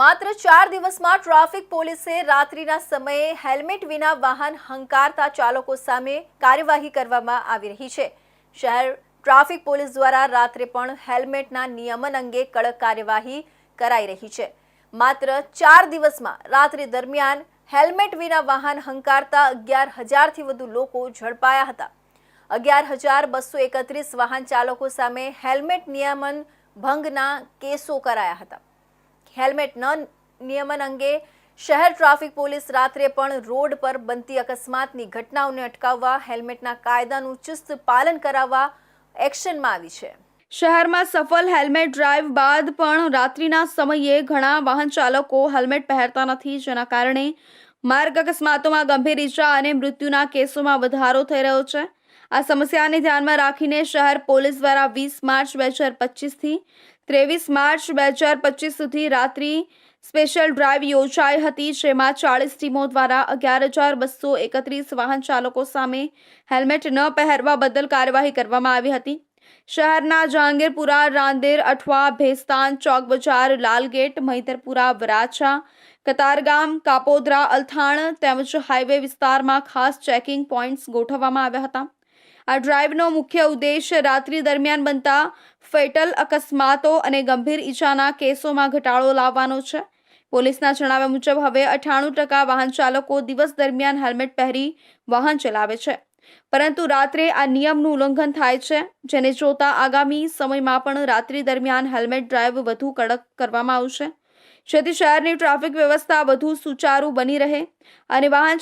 માત્ર 4 દિવસમાં ટ્રાફિક પોલીસે રાત્રિના સમયે હેલ્મેટ વિના વાહન હંકારતા ચાલકો સામે કાર્યવાહી કરવામાં આવી રહી છે। શહેર ટ્રાફિક પોલીસ દ્વારા રાત્રે પણ હેલ્મેટના નિયમન અંગે કડક કાર્યવાહી કરાઈ રહી છે। માત્ર 4 દિવસમાં રાત્રિ દરમિયાન હેલ્મેટ વિના વાહન હંકારતા 11,000થી વધુ લોકો ઝડપાયા હતા। 11,231 વાહન ચાલકો સામે હેલ્મેટ નિયમન ભંગના કેસો કરાયા હતા। હેલ્મેટ ન નિયમન અંગે શહેર ટ્રાફિક પોલીસ રાત્રે પણ રોડ પર બનતી અકસ્માતની ઘટનાઓને અટકાવવા હેલ્મેટના કાયદાનું ચુસ્ત પાલન કરાવવા એક્શનમાં આવી છે। શહેરમાં સફળ હેલ્મેટ ડ્રાઈવ બાદ પણ રાત્રિના સમયે ઘણા વાહન ચાલકો હેલ્મેટ પહેરતા નથી, જેના કારણે માર્ગ અકસ્માતોમાં ગંભીર ઈજા અને મૃત્યુના કેસોમાં વધારો થઈ રહ્યો છે। આ સમસ્યાને ધ્યાનમાં રાખીને શહેર પોલીસ દ્વારા 20 માર્ચ 2025થી 23 માર્ચ 2025 સુધી રાત્રિ સ્પેશિયલ ડ્રાઈવ યોજાઈ હતી, જેમાં 40 ટીમો દ્વારા 11,231 વાહન ચાલકો સામે હેલ્મેટ ન પહેરવા બદલ કાર્યવાહી કરવામાં આવી હતી। શહેરના જહાંગીરપુરા, રાંદેર, અઠવા, ભેસ્તાન, ચોક બજાર, લાલગેટ, મહિધરપુરા, વરાછા, કતારગામ, કાપોદ્રા, અલથાણ તેમજ હાઈવે વિસ્તારમાં ખાસ ચેકિંગ પોઈન્ટ્સ ગોઠવવામાં આવ્યા હતા। આ ડ્રાઈવનો મુખ્ય ઉદ્દેશ રાત્રિ દરમિયાન બનતા ફેટલ અકસ્માતો અને ગંભીર ઈજાના કેસોમાં ઘટાડો લાવવાનો છે। પોલીસના જણાવ્યા મુજબ હવે 98% વાહન ચાલકો દિવસ દરમિયાન હેલ્મેટ પહેરી વાહન ચલાવે છે, પરંતુ રાત્રે આ નિયમનું ઉલ્લંઘન થાય છે, જેને જોતા આગામી સમયમાં પણ રાત્રિ દરમિયાન હેલ્મેટ ડ્રાઈવ વધુ કડક કરવામાં આવશે, જેથી શહેરની ટ્રાફિક વ્યવસ્થા વધુ સુચારુ બની રહે અને વાહન